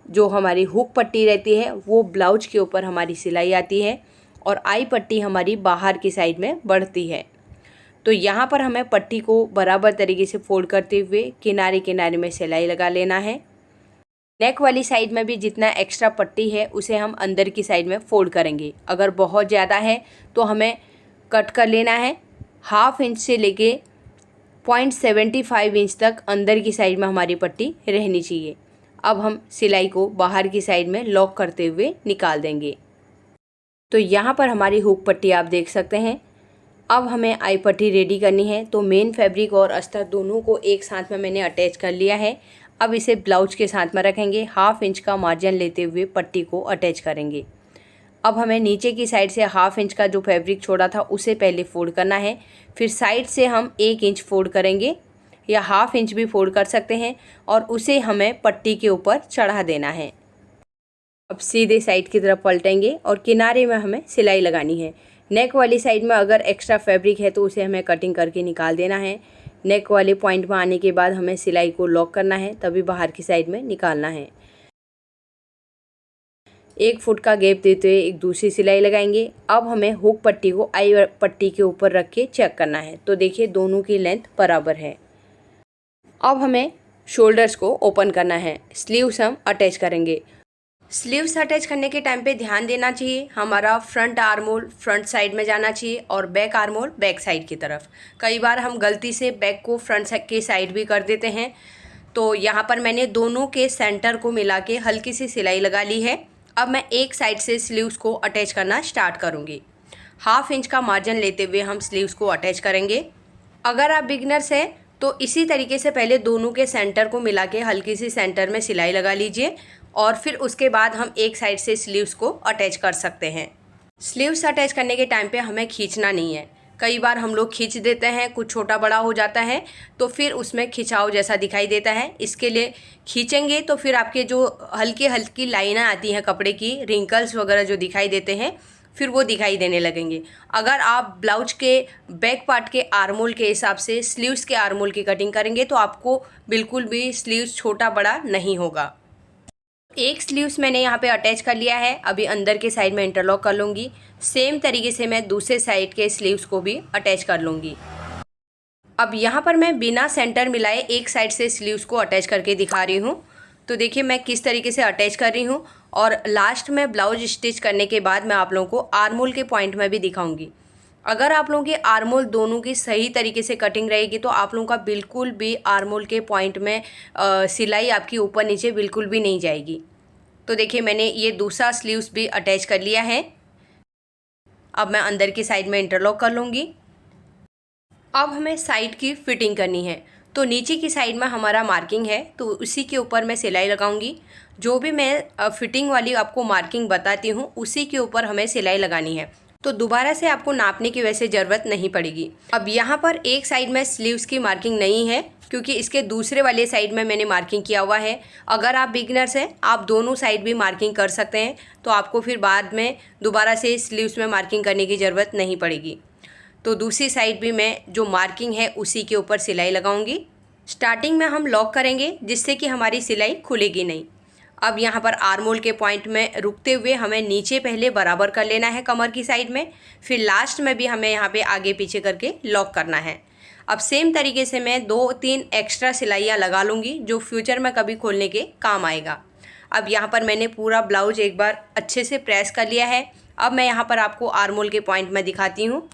Speaker 1: जो हमारी हुक पट्टी रहती है वो ब्लाउज के ऊपर हमारी सिलाई आती है और आई पट्टी हमारी बाहर की साइड में बढ़ती है। तो यहाँ पर हमें पट्टी को बराबर तरीके से फोल्ड करते हुए किनारे किनारे में सिलाई लगा लेना है। नेक वाली साइड में भी जितना एक्स्ट्रा पट्टी है उसे हम अंदर की साइड में फोल्ड करेंगे। अगर बहुत ज़्यादा है तो हमें कट कर लेना है। हाफ इंच से लेके 0.75 इंच तक अंदर की साइड में हमारी पट्टी रहनी चाहिए। अब हम सिलाई को बाहर की साइड में लॉक करते हुए निकाल देंगे। तो यहाँ पर हमारी हुक पट्टी आप देख सकते हैं। अब हमें आई पट्टी रेडी करनी है। तो मेन फैब्रिक और अस्तर दोनों को एक साथ में मैंने अटैच कर लिया है। अब इसे ब्लाउज के साथ में रखेंगे, हाफ इंच का मार्जिन लेते हुए पट्टी को अटैच करेंगे। अब हमें नीचे की साइड से हाफ इंच का जो फैब्रिक छोड़ा था उसे पहले फोल्ड करना है, फिर साइड से हम 1 इंच फोल्ड करेंगे या हाफ इंच भी फोल्ड कर सकते हैं और उसे हमें पट्टी के ऊपर चढ़ा देना है। अब सीधे साइड की तरफ पलटेंगे और किनारे में हमें सिलाई लगानी है। नेक वाली साइड में अगर एक्स्ट्रा फैब्रिक है तो उसे हमें कटिंग करके निकाल देना है। नेक वाले पॉइंट में आने के बाद हमें सिलाई को लॉक करना है, तभी बाहर की साइड में निकालना है। 1 फुट का गैप देते हुए एक दूसरी सिलाई लगाएंगे। अब हमें हुक पट्टी को आई पट्टी के ऊपर रख के चेक करना है। तो देखिए दोनों की लेंथ बराबर है। अब हमें शोल्डर्स को ओपन करना है। स्लीव्स हम अटैच करेंगे। स्लीव्स अटैच करने के टाइम पे ध्यान देना चाहिए हमारा front arm hole front side में जाना चाहिए और back arm hole back side की तरफ। कई बार हम गलती से बैक को फ्रंट की साइड भी कर देते हैं। तो यहाँ पर मैंने दोनों के सेंटर को मिला के हल्की सी सिलाई लगा ली है। अब मैं एक साइड से स्लीव्स को अटैच करना स्टार्ट करूँगी। 1/2 इंच का मार्जिन लेते हुए हम स्लीव्स को अटैच करेंगे। अगर आप बिगनर्स हैं तो इसी तरीके से पहले दोनों के सेंटर को मिला के हल्की सी सेंटर में सिलाई लगा लीजिए और फिर उसके बाद हम एक साइड से स्लीव्स को अटैच कर सकते हैं। स्लीव्स अटैच करने के टाइम पे हमें खींचना नहीं है। कई बार हम लोग खींच देते हैं, कुछ छोटा बड़ा हो जाता है तो फिर उसमें खिंचाव जैसा दिखाई देता है। इसके लिए खींचेंगे तो फिर आपके जो हल्की हल्की लाइनें आती हैं कपड़े की, रिंकल्स वगैरह जो दिखाई देते हैं, फिर वो दिखाई देने लगेंगे। अगर आप ब्लाउज के बैक पार्ट के आर्मोल के हिसाब से स्लीव्स के आर्मोल की कटिंग करेंगे तो आपको बिल्कुल भी स्लीव्स छोटा बड़ा नहीं होगा। एक स्लीव्स मैंने यहाँ पे अटैच कर लिया है। अभी अंदर के साइड में इंटरलॉक कर लूँगी। सेम तरीके से मैं दूसरे साइड के स्लीव्स को भी अटैच कर लूँगी। अब यहाँ पर मैं बिना सेंटर मिलाए एक साइड से स्लीव्स को अटैच करके दिखा रही हूँ। तो देखिए मैं किस तरीके से अटैच कर रही हूँ और लास्ट में ब्लाउज स्टिच करने के बाद मैं आप लोगों को आर्मोल के पॉइंट में भी दिखाऊंगी। अगर आप लोगों के आर्मोल दोनों की सही तरीके से कटिंग रहेगी तो आप लोगों का बिल्कुल भी आर्मोल के पॉइंट में सिलाई आपकी ऊपर नीचे बिल्कुल भी नहीं जाएगी। तो देखिए मैंने ये दूसरा स्लीव्स भी अटैच कर लिया है। अब मैं अंदर की साइड में इंटरलॉक कर लूँगी। अब हमें साइड की फिटिंग करनी है। तो नीचे की साइड में हमारा मार्किंग है तो उसी के ऊपर मैं सिलाई लगाऊंगी। जो भी मैं फिटिंग वाली आपको मार्किंग बताती हूँ उसी के ऊपर हमें सिलाई लगानी है। तो दोबारा से आपको नापने की वैसे ज़रूरत नहीं पड़ेगी। अब यहाँ पर एक साइड में स्लीव्स की मार्किंग नहीं है क्योंकि इसके दूसरे वाले साइड में मैंने मार्किंग किया हुआ है। अगर आप बिगनर्स हैं आप दोनों साइड भी मार्किंग कर सकते हैं तो आपको फिर बाद में दोबारा से स्लीव्स में मार्किंग करने की ज़रूरत नहीं पड़ेगी। तो दूसरी साइड भी मैं जो मार्किंग है उसी के ऊपर सिलाई लगाऊंगी। स्टार्टिंग में हम लॉक करेंगे जिससे कि हमारी सिलाई खुलेगी नहीं। अब यहाँ पर आर्मोल के पॉइंट में रुकते हुए हमें नीचे पहले बराबर कर लेना है कमर की साइड में, फिर लास्ट में भी हमें यहाँ पे आगे पीछे करके लॉक करना है। अब सेम तरीके से मैं 2-3 एक्स्ट्रा सिलाइयाँ लगा लूँगी जो फ्यूचर में कभी खोलने के काम आएगा। अब यहाँ पर मैंने पूरा ब्लाउज एक बार अच्छे से प्रेस कर लिया है। अब मैं यहाँ पर आपको आर्मोल के पॉइंट में दिखाती हूँ।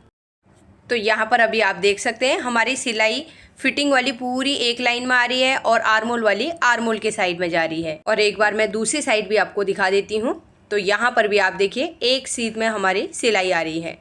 Speaker 1: तो यहाँ पर अभी आप देख सकते हैं हमारी सिलाई फिटिंग वाली पूरी एक लाइन में आ रही है और आर्मोल वाली आर्मोल के साइड में जा रही है। और एक बार मैं दूसरी साइड भी आपको दिखा देती हूँ। तो यहाँ पर भी आप देखिए एक सीध में हमारी सिलाई आ रही है।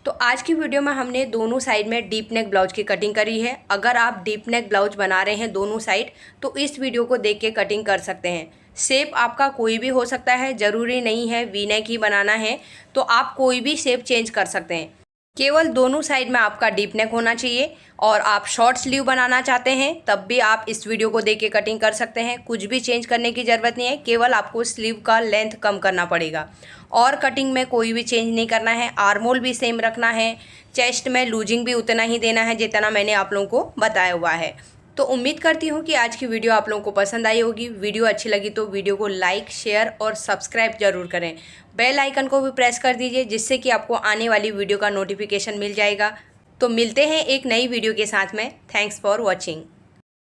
Speaker 1: तो आज की वीडियो में हमने दोनों साइड में डीप नेक ब्लाउज की कटिंग करी है। अगर आप डीप नेक ब्लाउज बना रहे हैं दोनों साइड तो इस वीडियो को देख के कटिंग कर सकते हैं। शेप आपका कोई भी हो सकता है, ज़रूरी नहीं है वी नेक ही बनाना है। तो आप कोई भी शेप चेंज कर सकते हैं। केवल दोनों साइड में आपका डीप नेक होना चाहिए। और आप शॉर्ट स्लीव बनाना चाहते हैं तब भी आप इस वीडियो को देख के कटिंग कर सकते हैं। कुछ भी चेंज करने की ज़रूरत नहीं है, केवल आपको स्लीव का लेंथ कम करना पड़ेगा और कटिंग में कोई भी चेंज नहीं करना है। आर्मोल भी सेम रखना है, चेस्ट में लूजिंग भी उतना ही देना है जितना मैंने आप लोगों को बताया हुआ है। तो उम्मीद करती हूँ कि आज की वीडियो आप लोगों को पसंद आई होगी। वीडियो अच्छी लगी तो वीडियो को लाइक शेयर और सब्सक्राइब जरूर करें। बेल आइकन को भी प्रेस कर दीजिए जिससे कि आपको आने वाली वीडियो का नोटिफिकेशन मिल जाएगा। तो मिलते हैं एक नई वीडियो के साथ में। Thanks for watching.